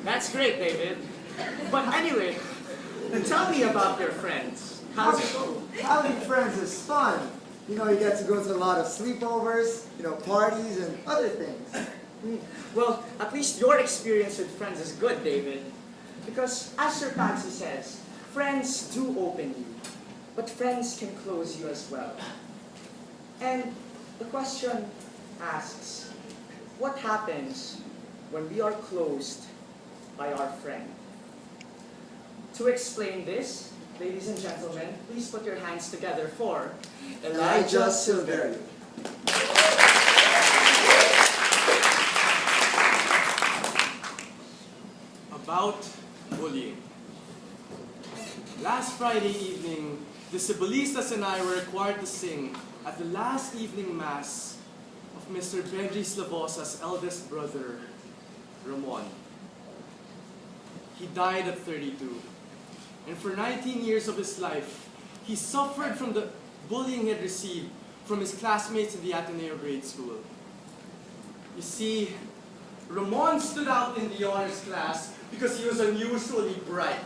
That's great, David. But anyway, tell me about your friends. How's it go? Having friends is fun. You know, you get to go to a lot of sleepovers, parties and other things. Well, at least your experience with friends is good, David. Because as Sir Pansy says, friends do open you, but friends can close you as well. And the question asks, what happens when we are closed by our friend? To explain this, ladies and gentlemen, please put your hands together for Elijah Silverio. About bullying. Last Friday evening, the Sibolistas and I were required to sing at the last evening mass of Mr. Benji Slavosa's eldest brother, Ramon. He died at 32, and for 19 years of his life, he suffered from the bullying he had received from his classmates in the Ateneo grade school. You see, Ramon stood out in the honors class because he was unusually bright.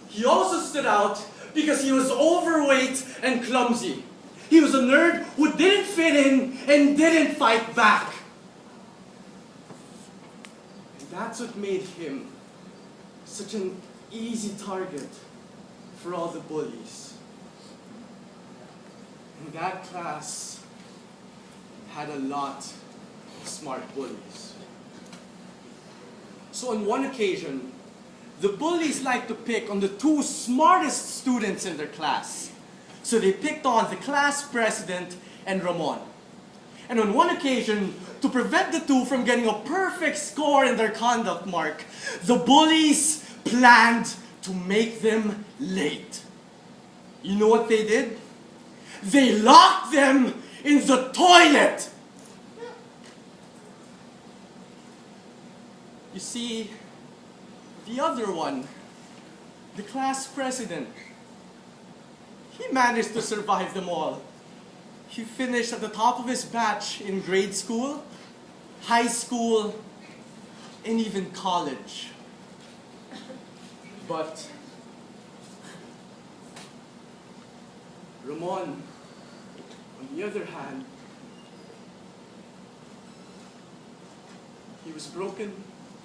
He also stood out because he was overweight and clumsy. He was a nerd who didn't fit in and didn't fight back. And that's what made him such an easy target for all the bullies. And that class had a lot of smart bullies. So on one occasion, the bullies liked to pick on the two smartest students in their class. So they picked on the class president and Ramon. And on one occasion, to prevent the two from getting a perfect score in their conduct mark, the bullies planned to make them late. You know what they did? They locked them in the toilet! You see, the other one, the class president, he managed to survive them all. He finished at the top of his batch in grade school, high school, and even college. But Ramon, on the other hand, he was broken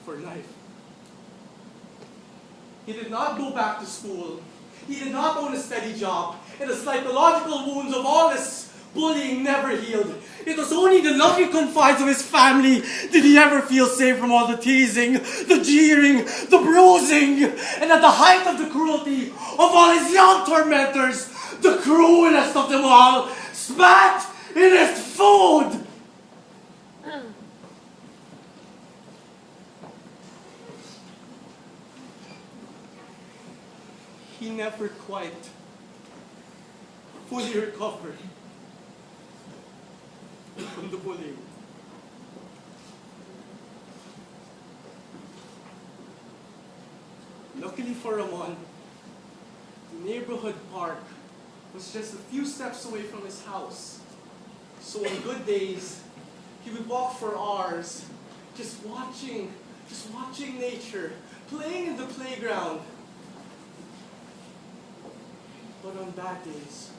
for life. He did not go back to school. He did not own a steady job. And the psychological wounds of all this bullying never healed. It was only in the loving confines of his family did he ever feel safe from all the teasing, the jeering, the bruising, and at the height of the cruelty of all his young tormentors, the cruelest of them all, spat in his food! He never quite fully recovered from the bullying. Luckily for Ramon, the neighborhood park was just a few steps away from his house. So on good days, he would walk for hours, just watching nature, playing in the playground. But on bad days,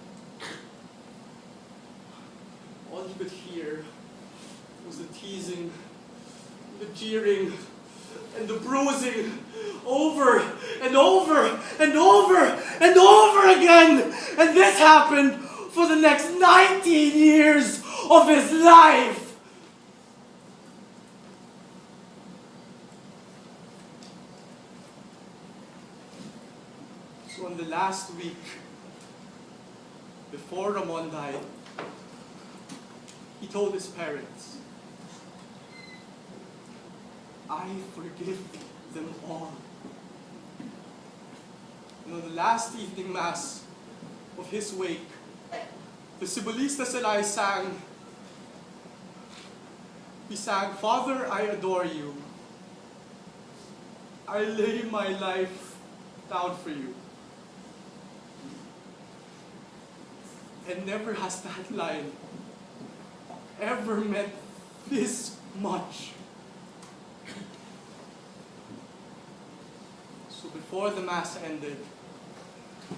all he could hear was the teasing, the jeering, and the bruising over and over and over and over again. And this happened for the next 19 years of his life. So in the last week, before Ramon died, he told his parents, "I forgive them all." And on the last evening mass of his wake, the Sibolistas and I sang, "Father, I adore you. I lay my life down for you." And never has that line ever meant this much. So before the Mass ended,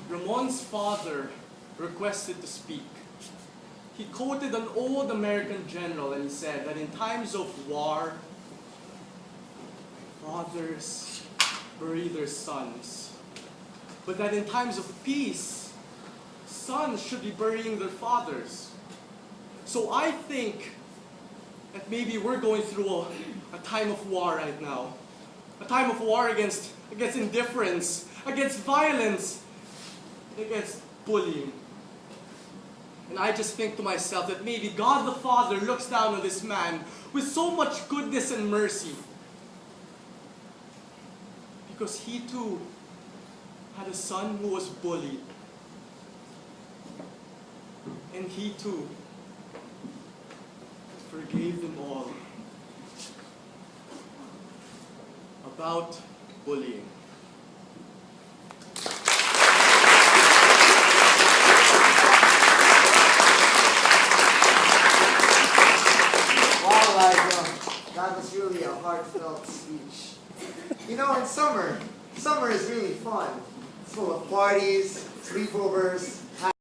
Ramon's father requested to speak. He quoted an old American general and he said that in times of war, fathers bury their sons. But that in times of peace, sons should be burying their fathers. So I think that maybe we're going through a time of war right now. A time of war against indifference, against violence, against bullying. And I just think to myself that maybe God the Father looks down on this man with so much goodness and mercy. Because he too had a son who was bullied. And he too forgave them all. About bullying. Wow, Elijah, that was really a heartfelt speech. You know, in summer is really fun. It's full of parties, sleepovers,